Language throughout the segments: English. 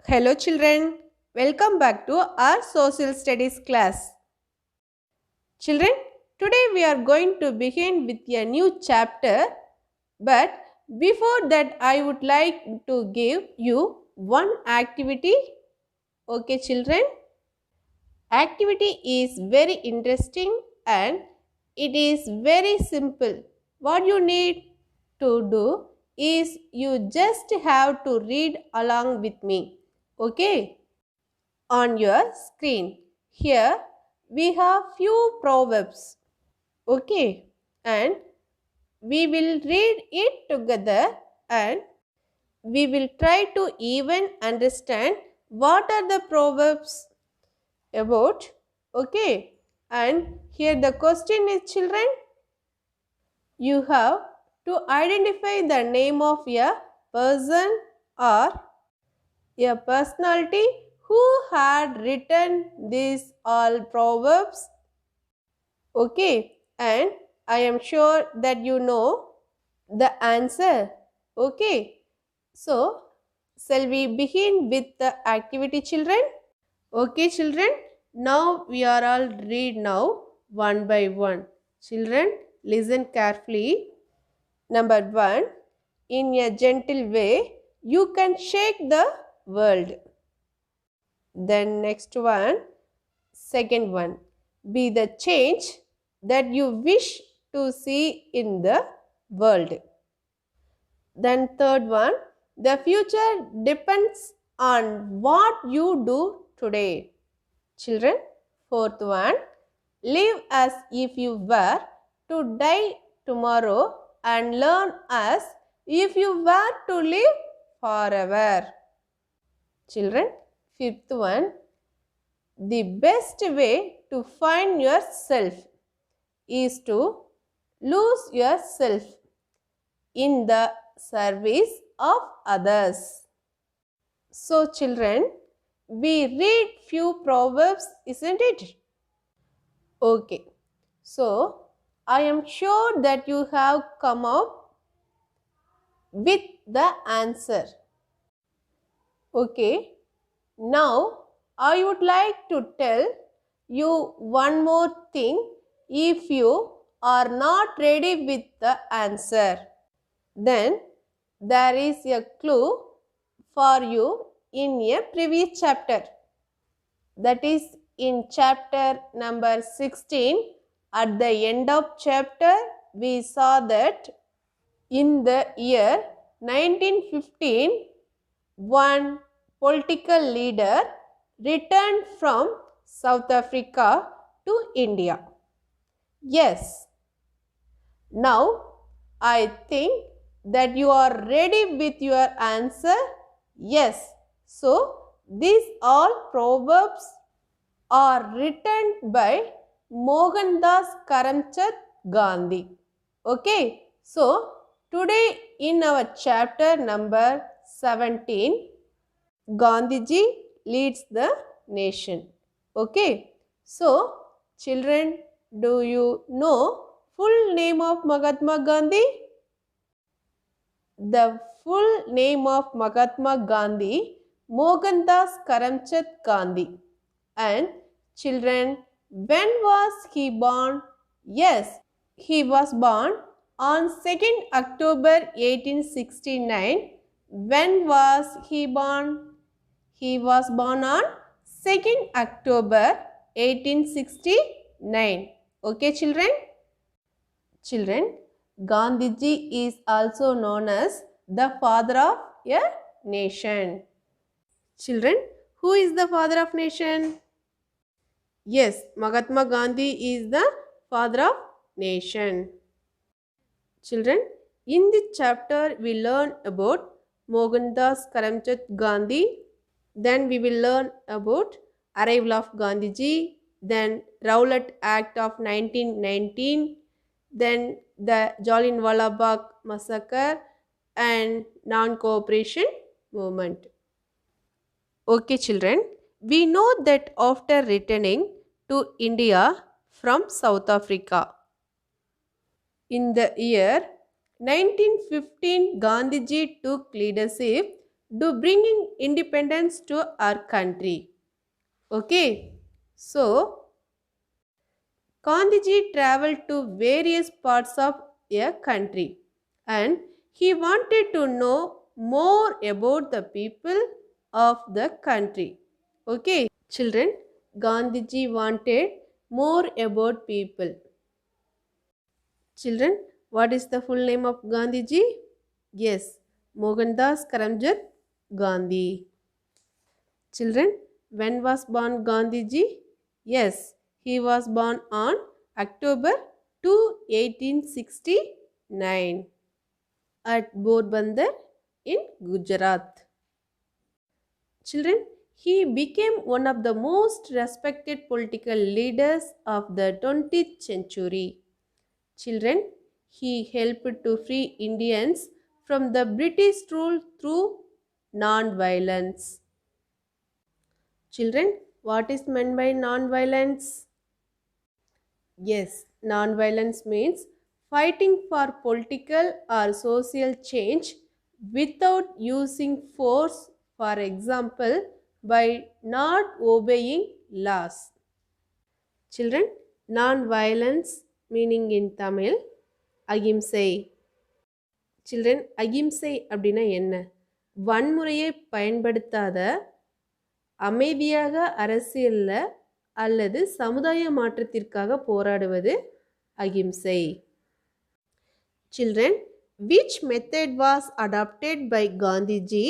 Hello children, welcome back to our social studies class. Children, today we are going to begin with a new chapter, but before that I would like to give you one activity. Okay children, activity is very interesting and it is very simple. What you need to do is you just have to read along with me. Okay? On your screen. Here we have few proverbs. Okay, and we will read it together and we will try to even understand what are the proverbs about. Okay, and here the question is, children, you have to identify the name of a person or a personality who had written these all proverbs. Okay, and I am sure that you know the answer. Okay, so shall we begin with the activity, children? Okay, children, now we are all read now one by one. Children, listen carefully. Number one, in a gentle way, you can shake the world. Then next one, second one, be the change that you wish to see in the world. Then third one, the future depends on what you do today. Children, fourth one, live as if you were to die tomorrow and learn as if you were to live forever. Children, fifth one, the best way to find yourself is to lose yourself in the service of others. So children, we read few proverbs, isn't it? Okay. So I am sure that you have come up with the answer. Okay. Now I would like to tell you one more thing. If you are not ready with the answer, then there is a clue for you in a previous chapter. That is in chapter number 16. At the end of chapter, we saw that in the year 1915, one political leader returned from South Africa to India. Yes, now I think that you are ready with your answer. Yes, so these all proverbs are written by Mohandas Karamchand Gandhi. Okay, so today in our chapter number 17, Gandhiji leads the nation. Okay, so children, do you know full name of Mahatma Gandhi? The full name of Mahatma Gandhi, Mohandas Karamchand Gandhi. And children, when was he born? Yes, he was born on 2nd October 1869. When was he born? He was born on 2nd October 1869. Okay children? Children, Gandhiji is also known as the father of a nation. Children, who is the father of nation? Yes, Mahatma Gandhi is the father of nation. Children, in this chapter we learn about Mohandas Karamchand Gandhi. Then we will learn about arrival of Gandhiji. Then Rowlatt Act of 1919. Then the Jallianwala Bagh massacre and non-cooperation movement. Okay children, we know that after returning to India from South Africa, in the year 1915, Gandhiji took leadership to bringing independence to our country. Okay, so Gandhiji traveled to various parts of a country and he wanted to know more about the people of the country. Okay, children, Gandhiji wanted more about people. Children, what is the full name of Gandhiji? Yes, Mohandas Karamchand Gandhi. Children, when was born Gandhiji? Yes, he was born on October 2, 1869 at Porbandar in Gujarat. Children, he became one of the most respected political leaders of the 20th century. Children, he helped to free Indians from the British rule through non-violence. Children, what is meant by non-violence? Yes, non-violence means fighting for political or social change without using force, for example, by not obeying laws. Children, non-violence meaning in Tamil, ahimsai. Children, ahimsai அப்படின்னா என்ன? வன்முறையை பயன்படுத்தாத அமைதியாக அரசியல்ல அல்லது சமுதாய மாற்றத்திற்காக போராடுவது அகிம்சை. Children, which method was adopted by Gandhiji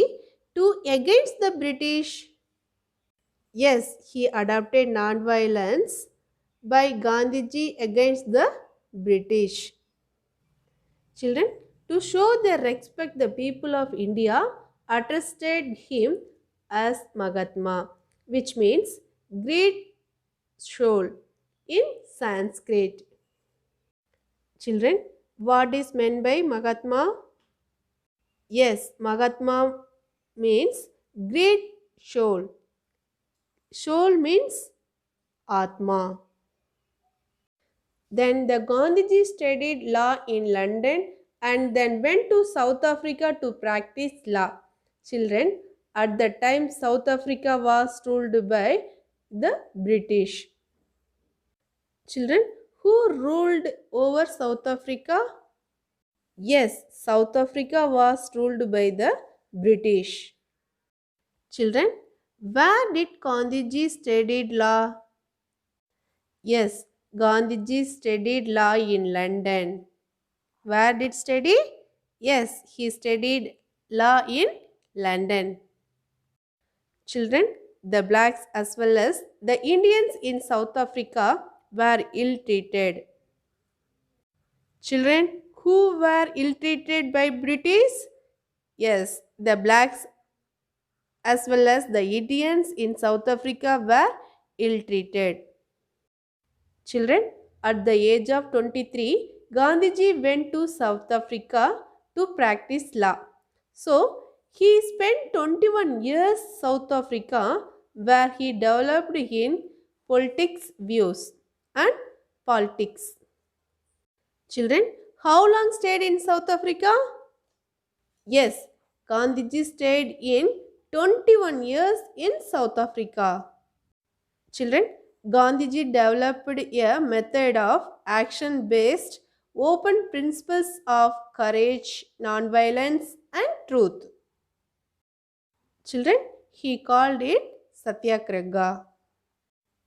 to against the British? Yes, he adopted non-violence by Gandhiji against the British. Children, to show their respect, the people of India addressed him as Mahatma, which means great soul in Sanskrit. Children, what is meant by Mahatma? Yes, Mahatma means great soul. Soul means Atma. Then the Gandhiji studied law in London and then went to South Africa to practice law. Children, at the time South Africa was ruled by the British. Children, who ruled over South Africa? Yes, South Africa was ruled by the British. Children, where did Gandhiji studied law? Yes, Gandhiji studied law in London. Where did study? Yes, he studied law in London. Children, the blacks as well as the Indians in South Africa were ill-treated. Children, who were ill-treated by British? Yes, the blacks as well as the Indians in South Africa were ill-treated. Children, at the age of 23, Gandhiji went to South Africa to practice law. So, he spent 21 years in South Africa where he developed in politics views and politics. Children, how long stayed in South Africa? Yes, Gandhiji stayed in 21 years in South Africa. Children, Gandhiji developed a method of action-based open principles of courage, non-violence and truth. Children, he called it Satyagraha.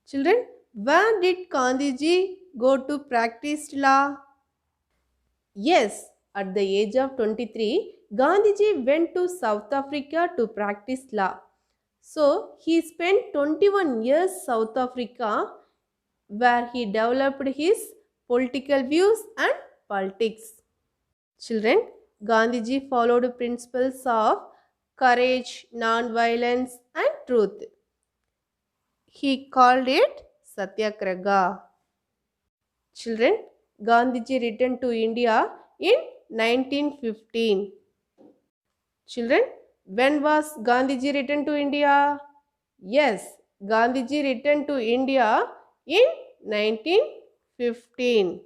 Children, where did Gandhiji go to practice law? Yes, at the age of 23, Gandhiji went to South Africa to practice law. So, he spent 21 years in South Africa where he developed his political views and politics. Children, Gandhiji followed principles of courage, non-violence and truth. He called it Satyagraha. Children, Gandhiji returned to India in 1915. Children, when was Gandhiji returned to India? Yes, Gandhiji returned to India in 1915.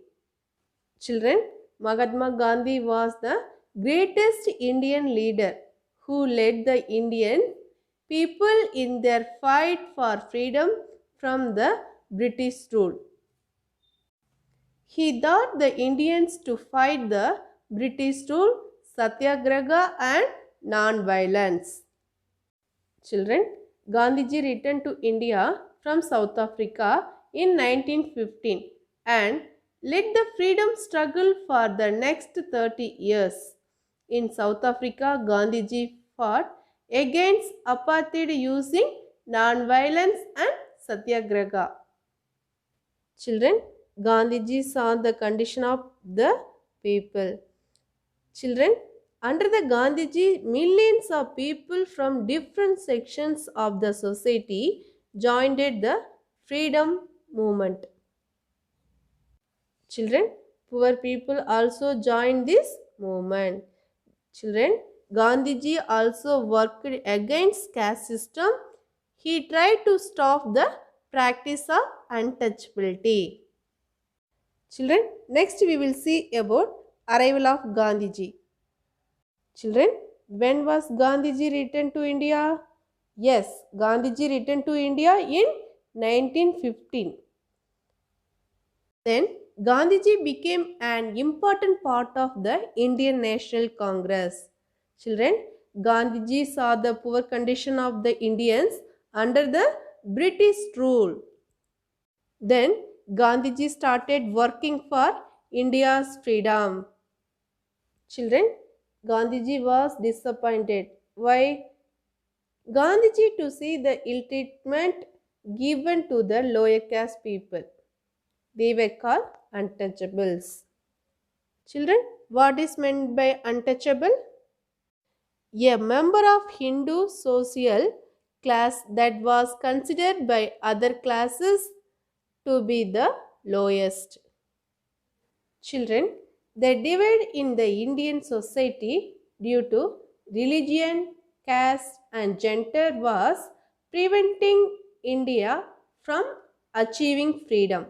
Children, Mahatma Gandhi was the greatest Indian leader who led the Indian people in their fight for freedom from the British rule. He taught the Indians to fight the British rule, satyagraha and non-violence. Children, Gandhiji returned to India from South Africa in 1915 and led the freedom struggle for the next 30 years. In South Africa, Gandhiji fought against apartheid using non-violence and satyagraha. Children, Gandhiji saw the condition of the people. Children, under the Gandhiji, millions of people from different sections of the society joined the freedom movement. Children, poor people also joined this movement. Children, Gandhiji also worked against caste system. He tried to stop the practice of untouchability. Children, next we will see about arrival of Gandhiji. Children, when was Gandhiji returned to India? Yes, Gandhiji returned to India in 1915. Then Gandhiji became an important part of the Indian National Congress. Children, Gandhiji saw the poor condition of the Indians under the British rule. Then Gandhiji started working for India's freedom. Children, Gandhiji was disappointed. Why? Gandhiji to see the ill treatment given to the lower caste people. They were called untouchables. Children, what is meant by untouchable? A member of Hindu social class that was considered by other classes to be the lowest. Children, the divide in the Indian society due to religion, caste and gender was preventing India from achieving freedom.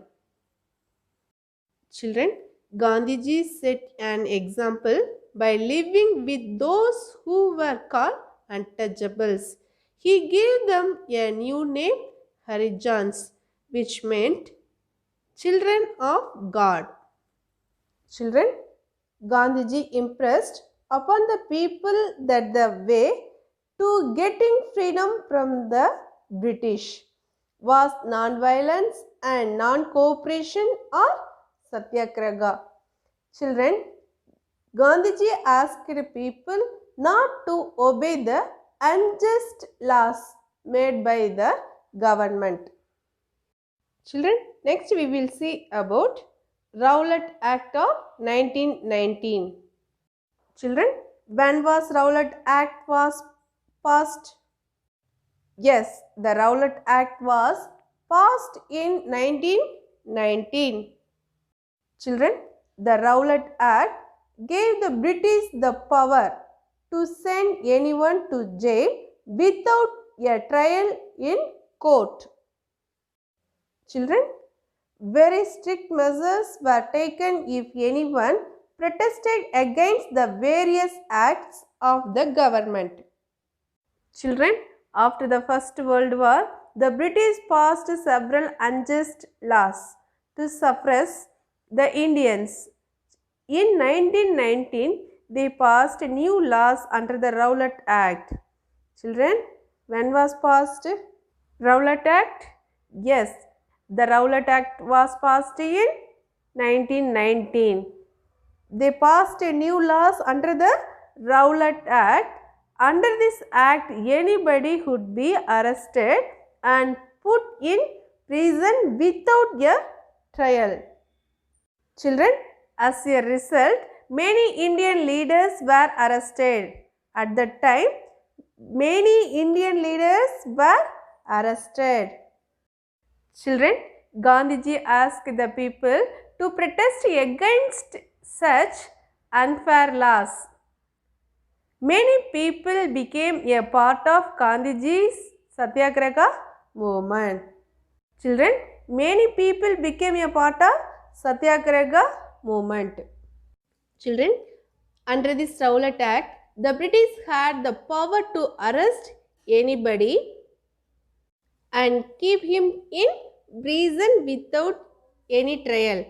Children, Gandhiji set an example by living with those who were called untouchables. He gave them a new name, Harijans, which meant children of God. Children, Gandhiji impressed upon the people that the way to getting freedom from the British was non-violence and non-cooperation or satyagraha. Children, Gandhiji asked people not to obey the unjust laws made by the government. Children, next we will see about Rowlatt Act of 1919. Children, when was Rowlatt Act was passed? Yes, the Rowlatt Act was passed in 1919. Children, the Rowlatt Act gave the British the power to send anyone to jail without a trial in court. Children, very strict measures were taken if anyone protested against the various acts of the government. Children, after the First World War, the British passed several unjust laws to suppress the Indians. In 1919, they passed new laws under the Rowlatt Act. Children, when was passed Rowlatt Act? Yes, the Rowlatt Act was passed in 1919. They passed new laws under the Rowlatt Act. Under this act, anybody would be arrested and put in prison without a trial. Children, as a result, many Indian leaders were arrested. At that time, many Indian leaders were arrested. Children, Gandhiji asked the people to protest against such unfair laws. Many people became a part of Gandhiji's Satyagraha movement. Children, many people became a part of Satyagraha movement. Children, under this Rowlatt Act, the British had the power to arrest anybody and keep him in prison without any trial.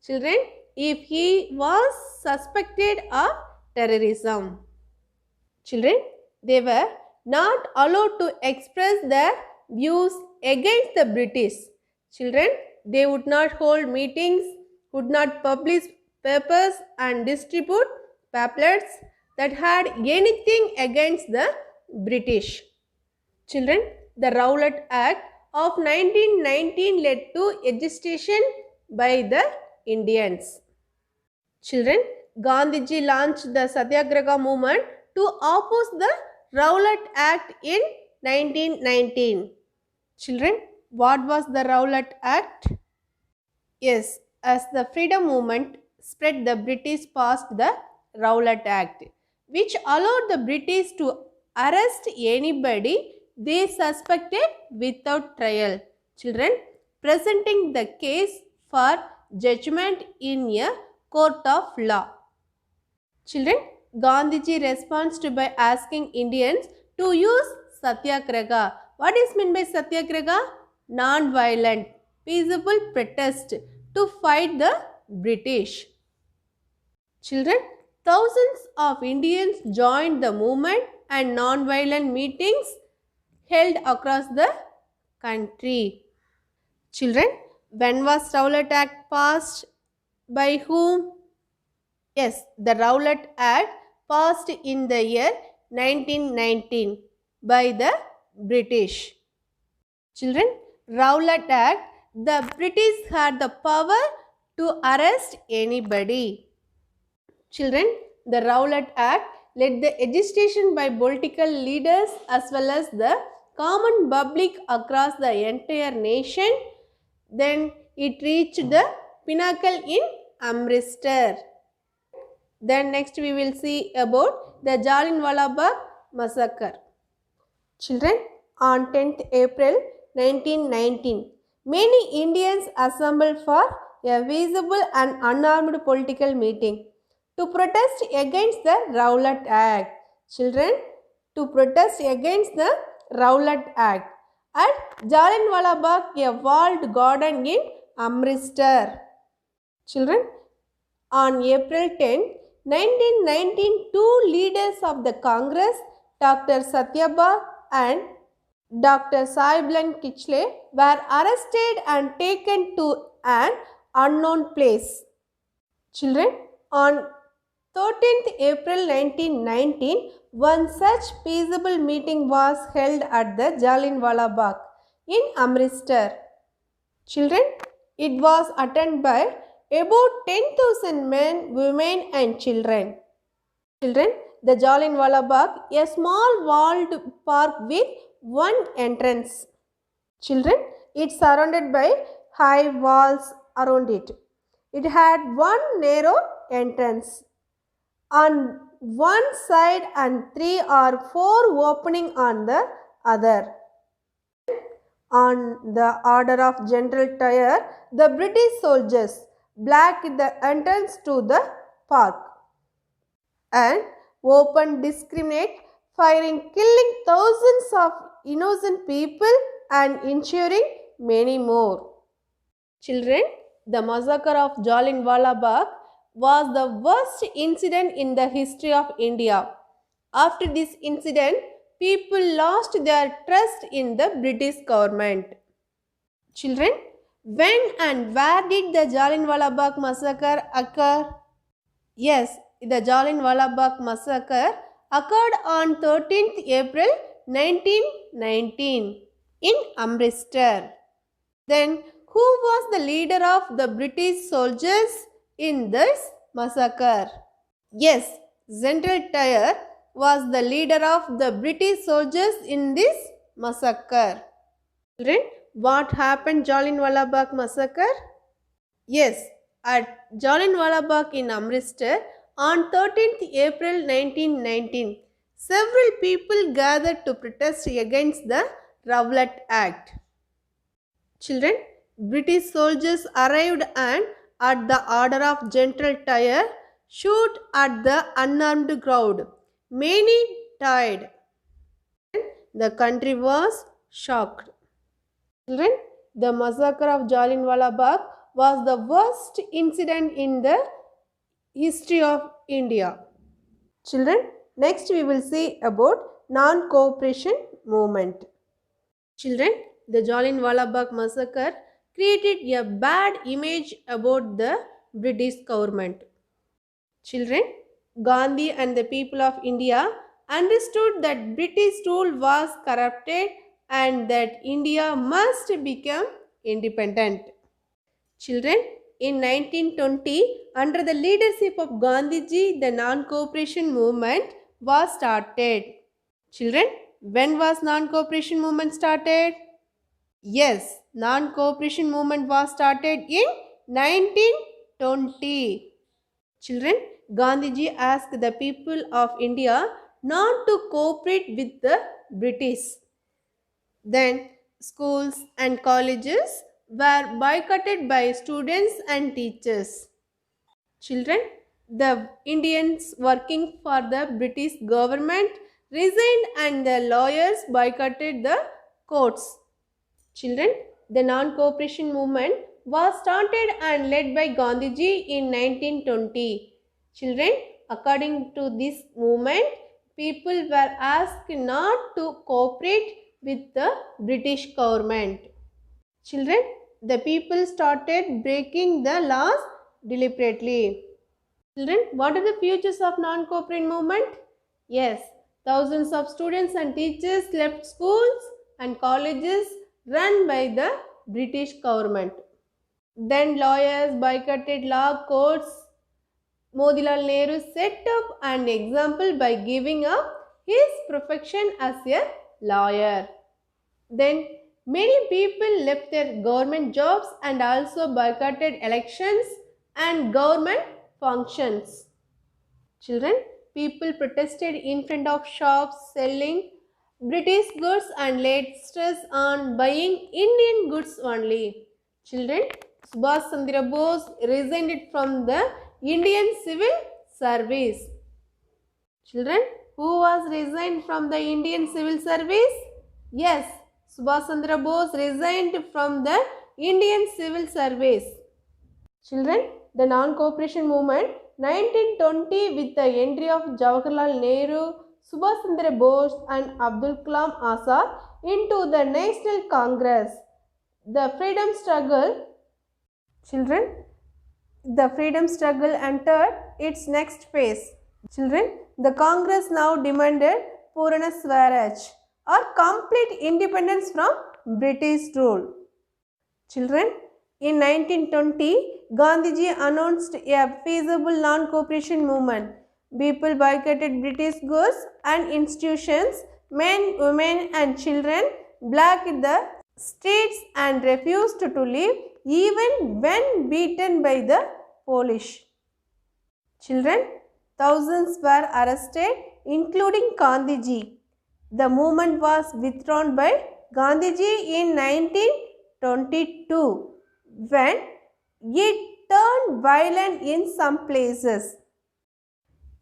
Children, if he was suspected of terrorism. Children, they were not allowed to express their views against the British. Children, they would not hold meetings, would not publish papers and distribute pamphlets that had anything against the British. Children, the Rowlatt Act of 1919 led to agitation by the Indians. Children, Gandhiji launched the Satyagraha movement to oppose the Rowlatt Act in 1919. Children, what was the Rowlatt Act? Yes, as the freedom movement spread, the British passed the Rowlatt Act, which allowed the British to arrest anybody they suspected without trial. Children, presenting the case for judgment in a court of law. Children, Gandhiji responds to by asking Indians to use Satyagraha. What is meant by Satyagraha? Non-violent, peaceable protest to fight the British. Children, thousands of Indians joined the movement and non-violent meetings held across the country. Children, when was Rowlatt Act passed? By whom? Yes, the Rowlatt Act passed in the year 1919 by the British. Children, Rowlatt Act, the British had the power to arrest anybody. Children, the Rowlatt Act led the agitation by political leaders as well as the common public across the entire nation. Then it reached the pinnacle in Amritsar. Then next we will see about the Jallianwala Bagh massacre. Children, on 10th April 1919, many Indians assembled for a visible and unarmed political meeting to protest against the Rowlatt Act. Children, to protest against the Rowlatt Act at Jallianwala Bagh, a walled garden in Amritsar. Children, on April 10, 1919, two leaders of the Congress, Dr. Satyabha and Dr. Sahiblaal Kichle, were arrested and taken to an unknown place. Children, on 13th April 1919, one such peaceable meeting was held at the Jallianwala Bagh in Amritsar. Children, it was attended by about 10,000 men, women and children. Children, the Jallianwala Bagh, a small walled park with one entrance. Children, it's surrounded by high walls around it. It had one narrow entrance on one side and 3 or 4 opening on the other. On the order of General Dyer, the British soldiers blocked the entrance to the park and opened indiscriminate firing, killing thousands of innocent people and injuring many more. Children, the massacre of Jallianwala Bagh was the worst incident in the history of India. After this incident, people lost their trust in the British government. Children, when and where did the Jallianwala Bagh massacre occur? Yes, the Jallianwala Bagh massacre occurred on 13th April 1919 in Amritsar. Then, who was the leader of the British soldiers in this massacre? Yes, General Dyer was the leader of the British soldiers in this massacre. Children, what happened Jallianwala Bagh massacre? Yes, at Jallianwala Bagh in Amritsar on 13th April 1919, several people gathered to protest against the Rowlatt Act. Children, British soldiers arrived and at the order of General Dyer shoot at the unarmed crowd. Many died. The country was shocked. Children, the massacre of Jallianwala Bagh was the worst incident in the history of India. Children, next we will see about non-cooperation movement. Children, the Jallianwala Bagh massacre created a bad image about the British government. Children, Gandhi and the people of India understood that British rule was corrupted and that India must become independent. Children, in 1920, under the leadership of Gandhiji, the non-cooperation movement was started. Children, when was non-cooperation movement started? Yes, non-cooperation movement was started in 1920. Children, Gandhiji asked the people of India not to cooperate with the British. Then, schools and colleges were boycotted by students and teachers. Children, the Indians working for the British government resigned and the lawyers boycotted the courts. Children, the non-cooperation movement was started and led by Gandhiji in 1920. Children, according to this movement, people were asked not to cooperate with the British government. Children, the people started breaking the laws deliberately. Children, what are the futures of non-cooperation movement? Yes, thousands of students and teachers left schools and colleges run by the British government. Then lawyers boycotted law courts. Motilal Nehru set up an example by giving up his profession as a lawyer. Then many people left their government jobs and also boycotted elections and government functions. Children, people protested in front of shops selling British goods and laid stress on buying Indian goods only. Children, Subhash Chandra Bose resigned from the Indian Civil Service. Children, who was resigned from the Indian Civil Service? Yes, Subhash Chandra Bose resigned from the Indian Civil Service. Children, the non-cooperation movement 1920 with the entry of Jawaharlal Nehru, Subhash Chandra Bose and Abdul Kalam Azad into the National Congress. The freedom struggle, children, the freedom struggle entered its next phase. Children, the Congress now demanded Purana Swaraj or complete independence from British rule. Children, in 1920, Gandhiji announced a feasible non-cooperation movement. People boycotted British goods and institutions. Men, women and children blocked the streets and refused to leave even when beaten by the police. Children, thousands were arrested, including Gandhiji. The movement was withdrawn by Gandhiji in 1922 when it turned violent in some places.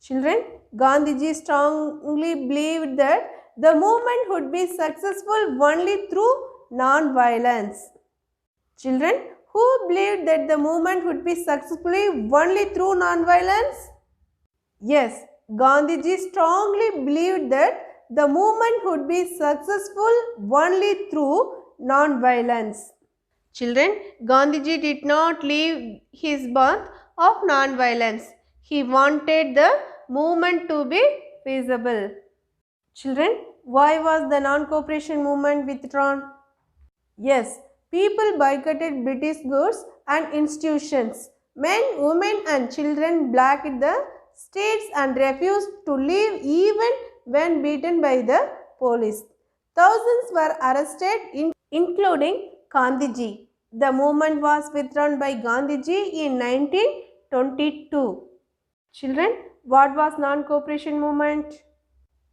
Children, Gandhiji strongly believed that the movement would be successful only through non-violence. Children, who believed that the movement would be successful only through non-violence? Yes, Gandhiji strongly believed that the movement would be successful only through non-violence. Children, Gandhiji did not leave his path of non-violence. He wanted the movement to be feasible. Children, why was the non-cooperation movement withdrawn? Yes, people boycotted British goods and institutions. Men, women and children blocked the streets and refused to leave even when beaten by the police. Thousands were arrested, including Gandhiji. The movement was withdrawn by Gandhiji in 1922. Children, what was non-cooperation movement?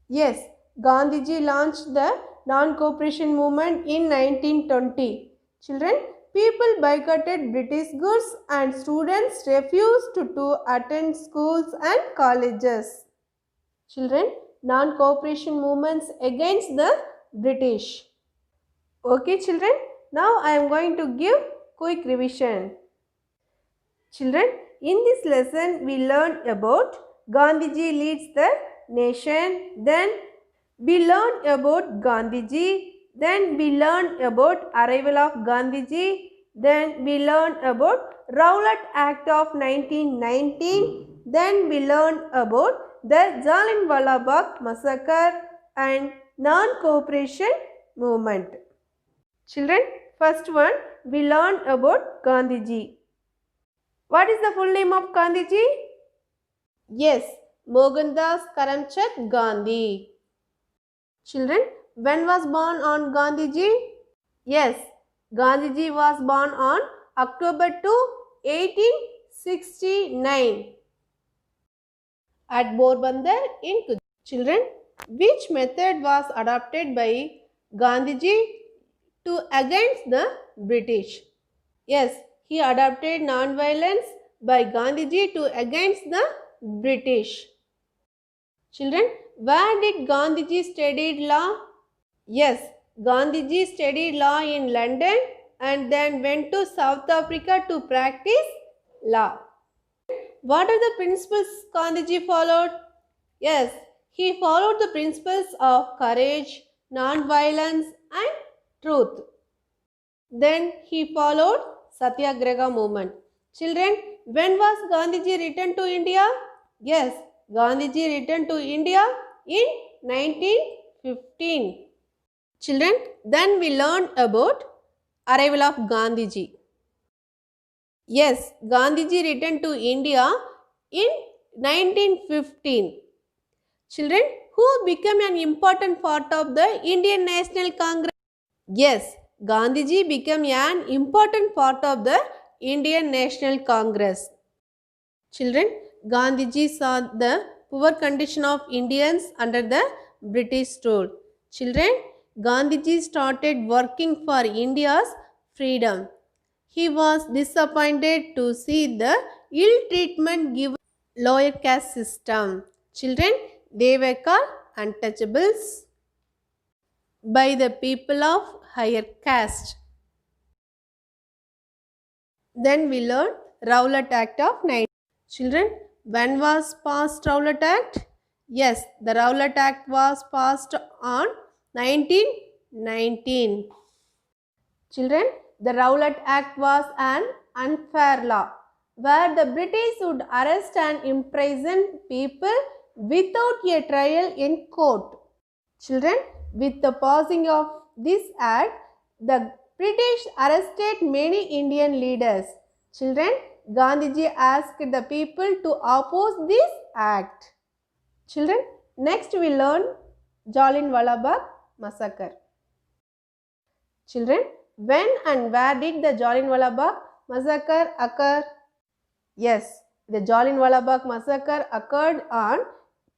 Yes, Gandhiji launched the non-cooperation movement in 1920. Children, people boycotted British goods and students refused to attend schools and colleges. Children, non-cooperation movements against the British. Okay children, now I am going to give quick revision. Children, in this lesson we learned about Gandhiji leads the nation, then we learned about Gandhiji, then we learned about arrival of Gandhiji, then we learned about Rowlatt Act of 1919, then we learned about the Jallianwala Bagh massacre and non-cooperation movement. Children, first one we learned about Gandhiji. What is the full name of Gandhiji? Yes, Mohandas Karamchand Gandhi. Children, when was born on Gandhiji? Yes, Gandhiji was born on October 2, 1869 at Porbandar in Gujarat. Children, which method was adopted by Gandhiji to against the British? Yes, he adopted non-violence by Gandhiji to against the British. Children, where did Gandhiji studied law? Yes, Gandhiji studied law in London and then went to South Africa to practice law. What are the principles Gandhiji followed? Yes, he followed the principles of courage, non-violence and truth. Then he followed Satyagraha movement. Children, when was Gandhiji returned to India? Yes, Gandhiji returned to India in 1915. Children, then we learned about arrival of Gandhiji. Yes, Gandhiji returned to India in 1915. Children, who became an important part of the Indian National Congress? Yes, Gandhiji became an important part of the Indian National Congress. Children, Gandhiji saw the poor condition of Indians under the British rule. Children, Gandhiji started working for India's freedom. He was disappointed to see the ill treatment given lower caste system. Children, they were called untouchables by the people of higher caste. Then we learn Rowlatt Act of 19. Children, when was passed Rowlatt Act? Yes, the Rowlatt Act was passed on 1919. Children, the Rowlatt Act was an unfair law where the British would arrest and imprison people without a trial in court. Children, with the passing of this act, the British arrested many Indian leaders. Children, Gandhiji asked the people to oppose this act. Children, next we learn Jallianwala Bagh massacre. Children, when and where did the Jallianwala Bagh massacre occur? Yes, the Jallianwala Bagh massacre occurred on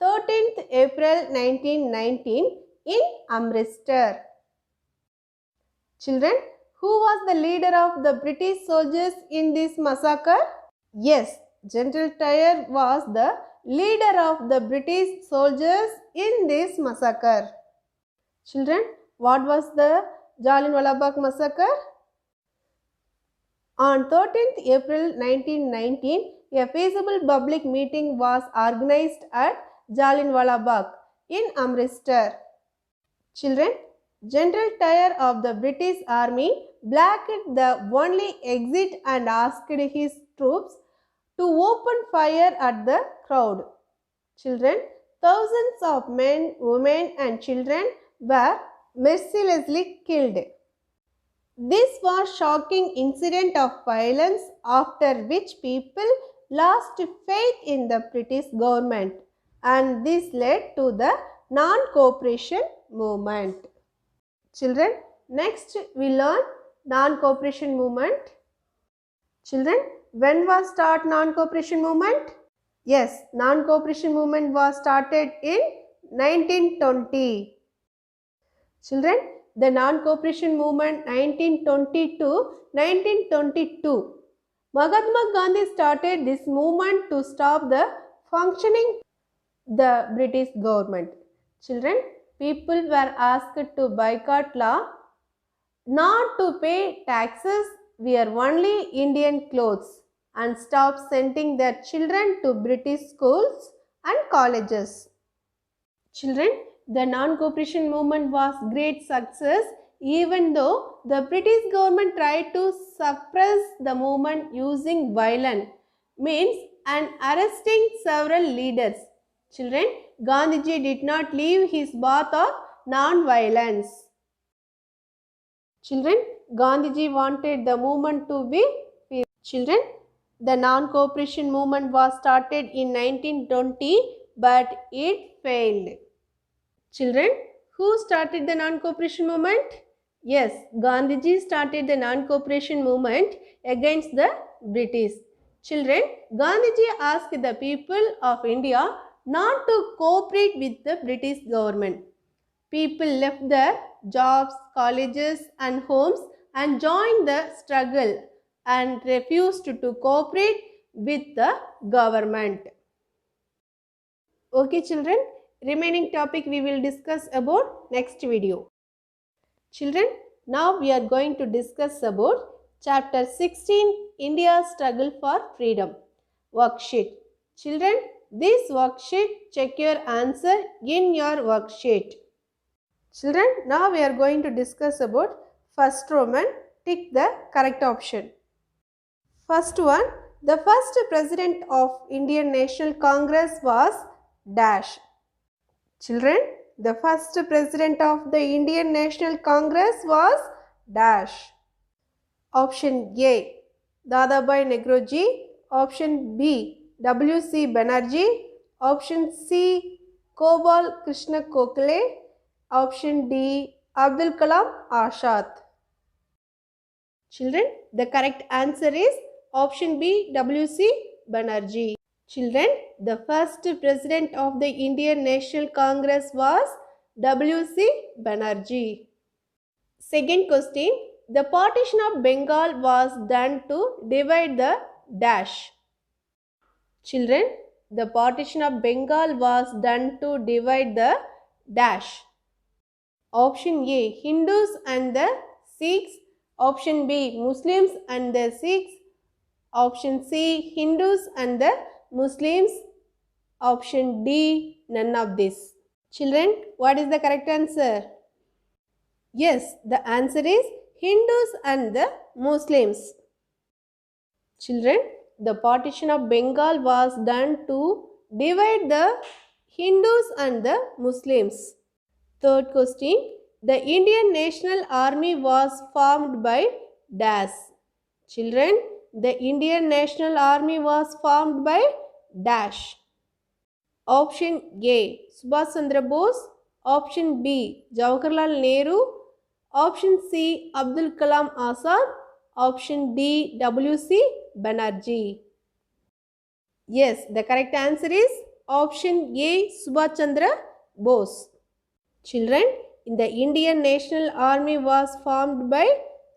13th April 1919 in Amritsar. Children, who was the leader of the British soldiers in this massacre? Yes, General Tyre was the leader of the British soldiers in this massacre. Children, what was the Jallianwala Bagh massacre? On 13th April 1919, a peaceable public meeting was organized at Jallianwala Bagh in Amritsar. Children, General Tyre of the British Army blocked the only exit and asked his troops to open fire at the crowd. Children, thousands of men, women and children were mercilessly killed. This was shocking incident of violence after which people lost faith in the British government and this led to the non-cooperation movement. Children, next we learn non-cooperation movement. Children, when was start non-cooperation movement? Yes, non-cooperation movement was started in 1920. Children, the non-cooperation movement 1920 to 1922. Mahatma Gandhi started this movement to stop the functioning the British government. Children, people were asked to boycott law, not to pay taxes, wear only Indian clothes, and stop sending their children to British schools and colleges. Children, the non-cooperation movement was great success even though the British government tried to suppress the movement using violence, means and arresting several leaders. Children, Gandhiji did not leave his path of non-violence. Children, Gandhiji wanted the movement to be peaceful. Children, the non-cooperation movement was started in 1920 but it failed. Children, who started the non-cooperation movement? Yes, Gandhiji started the non-cooperation movement against the British. Children, Gandhiji asked the people of India not to cooperate with the British government. People left their jobs, colleges and homes and joined the struggle and refused to cooperate with the government. Okay children, remaining topic we will discuss about next video. Children, now we are going to discuss about chapter 16, India's struggle for freedom. Worksheet. Children, this worksheet, check your answer in your worksheet. Children, now we are going to discuss about first Roman. Tick the correct option. First one, the first president of Indian National Congress was dash. Children, the first president of the Indian National Congress was dash. Option A, Dadabhai Naoroji. Option B, W.C. Banerjee. Option C, Gopal Krishna Gokhale. Option D, Abdul Kalam Azad. Children, the correct answer is option B, W.C. Banerjee. Children, the first president of the Indian National Congress was W.C. Banerjee. Second question, the partition of Bengal was done to divide the dash. Children, the partition of Bengal was done to divide the dash. Option A, Hindus and the Sikhs. Option B, Muslims and the Sikhs. Option C, Hindus and the Muslims. Option D, none of this. Children, what is the correct answer? Yes, the answer is Hindus and the Muslims. Children, the partition of Bengal was done to divide the Hindus and the Muslims. Third question, the Indian National Army was formed by dash. Children, the Indian National Army was formed by dash. Option A, Subhash Chandra Bose. Option B, Jawaharlal Nehru. Option C, Abdul Kalam Azad. Option D, W.C. Banerjee. Yes, the correct answer is option A, Subhash Chandra Bose. Children, the Indian National Army was formed by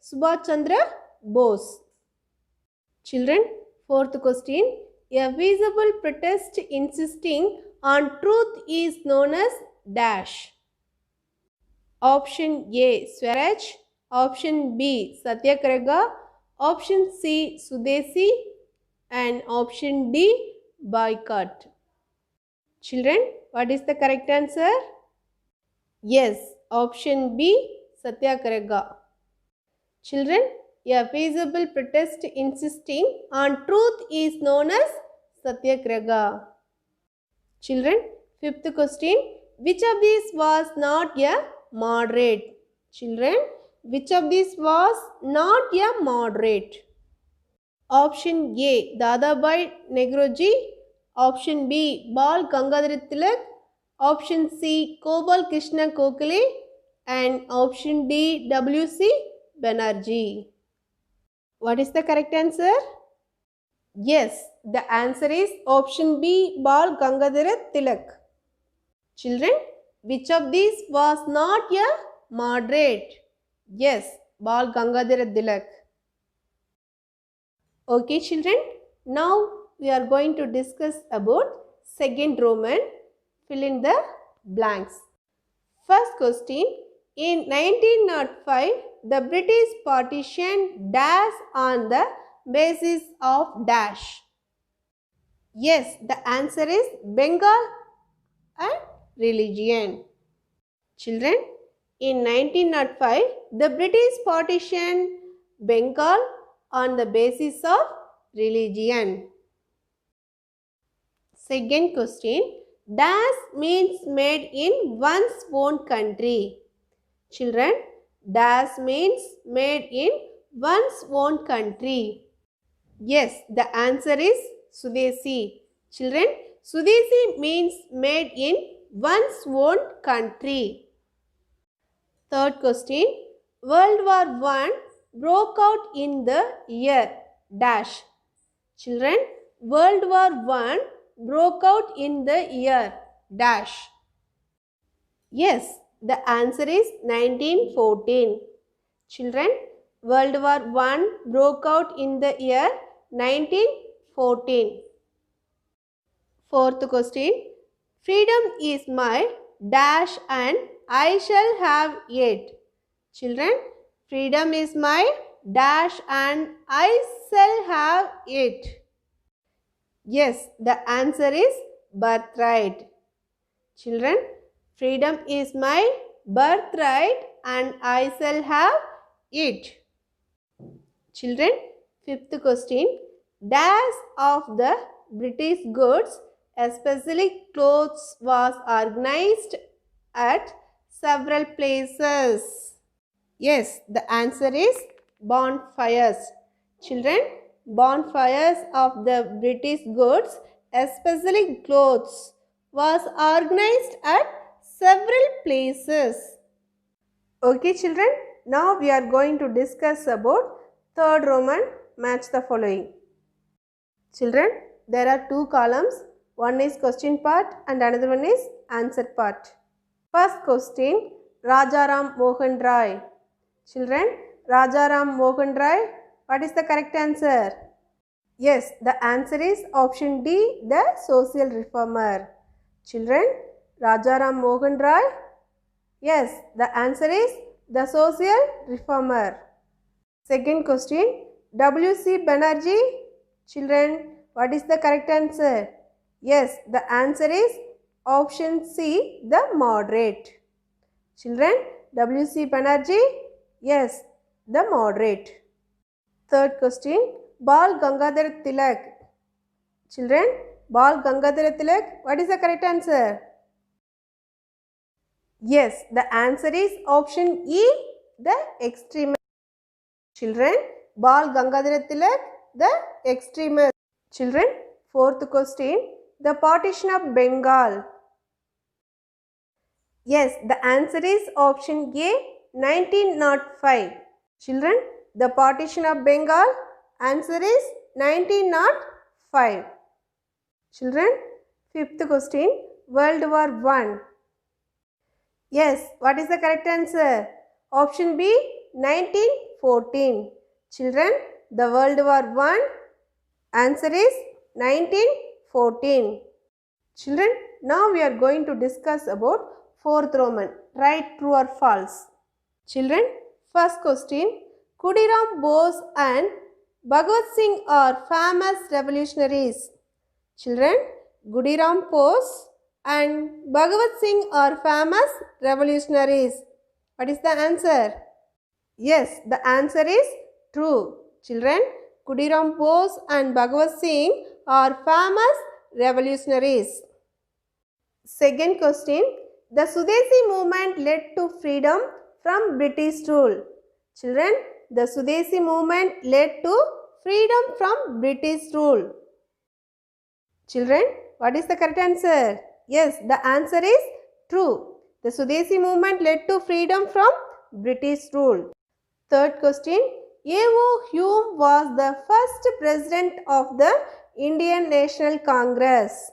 Subhash Chandra Bose. Children, fourth question. A visible protest insisting on truth is known as dash. Option A, Swaraj. Option B, Satyagraha. Option C, Sudesi. And option D, boycott. Children, what is the correct answer? Yes, option B, Satyagraha. Children, a feasible protest insisting on truth is known as Satyagraha. Children, fifth question. Which of these was not a moderate? Children, which of these was not a moderate? Option A, Dadabhai Naoroji. Option B, Bal Gangadhar Tilak. Option C, Gopal Krishna Gokhale. And option D, W.C. Banerjee. What is the correct answer? Yes, the answer is option B, Bal Gangadhar Tilak. Children, which of these was not a moderate? Yes, Bal Gangadhar Tilak. Okay children, now we are going to discuss about second Roman. fill in the blanks. First question. In 1905, the British partitioned dash on the basis of dash. Yes, the answer is Bengal and religion. Children, in 1905, the British partitioned Bengal on the basis of religion. Second question. Dash means made in one's own country. Children, dash means made in one's own country. Yes, the answer is Sudesi. Children, Sudesi means made in one's own country. Third question. World War I broke out in the year dash. Children, World War I broke out in the year dash. Yes, the answer is 1914. Children, World War I broke out in the year 1914. Fourth question. Freedom is my dash and I shall have it. Children, freedom is my dash and I shall have it. Yes, the answer is birthright. Children, freedom is my birthright and I shall have it. Children, fifth question. Dash of the British goods, especially clothes, was organized at several places. Yes, the answer is bonfires. Children, bonfires of the British goods, especially clothes, was organized at several places. Okay children, now we are going to discuss about third Roman. Match the following. Children, there are two columns. One is question part and another one is answer part. First question, Rajaram Mohan Roy. Children, Rajaram Mohan Roy, what is the correct answer? Yes, the answer is option D, the social reformer. Children, Rajaram Mohan Roy, yes, the answer is the social reformer. Second question, W.C. Banerjee. Children, what is the correct answer? Yes, the answer is option C, the moderate. Children, W.C. Banerjee, yes, the moderate. Third question, Bal Gangadhar Tilak. Children, Bal Gangadhar Tilak, what is the correct answer? Yes, the answer is option E, the extremist. Children, Bal Gangadhar Tilak, the extremist. Children, fourth question, the partition of Bengal. Yes, the answer is option A, 1905. Children, the partition of Bengal, answer is 1905. Children, fifth question, World War I. Yes, what is the correct answer? Option B, 1914. Children, the World War I, answer is 1914. Children, now we are going to discuss about fourth Roman. Right, true or false? Children, first question. Khudiram Bose and Bhagwat Singh are famous revolutionaries. Children, Khudiram Bose and Bhagwat Singh are famous revolutionaries. What is the answer? Yes, the answer is true. Children, Khudiram Bose and Bhagwat Singh are famous revolutionaries. Second question. The Sudesi movement led to freedom from British rule. Children, the Sudesi movement led to freedom from British rule. Children, what is the correct answer? Yes, the answer is true. The Sudesi movement led to freedom from British rule. Third question. A.O. Hume was the first president of the Indian National Congress.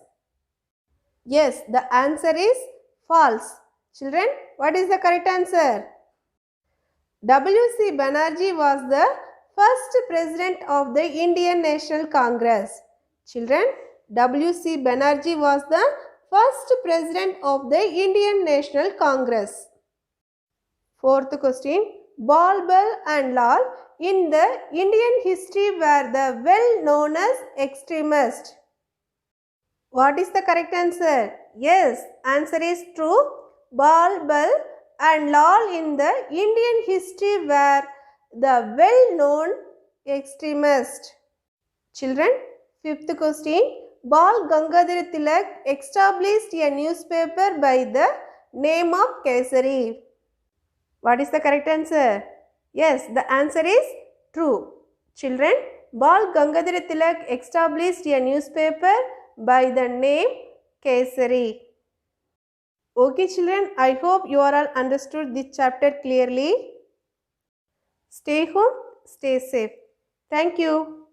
Yes, the answer is false. Children, what is the correct answer? W.C. Banerjee was the first president of the Indian National Congress. Children, W.C. Banerjee was the first president of the Indian National Congress? Fourth question. Balbal and Lal in the Indian history were the well known as extremists. What is the correct answer? Yes, answer is true. Balbal and Lal in the Indian history were the well known extremists. Children, fifth question. Bal Gangadhar Tilak established a newspaper by the name of Kesari. What is the correct answer? Yes, the answer is true. Children, Bal Gangadhar Tilak established a newspaper by the name Kesari. Okay children, I hope you are all understood this chapter clearly. Stay home, stay safe. Thank you.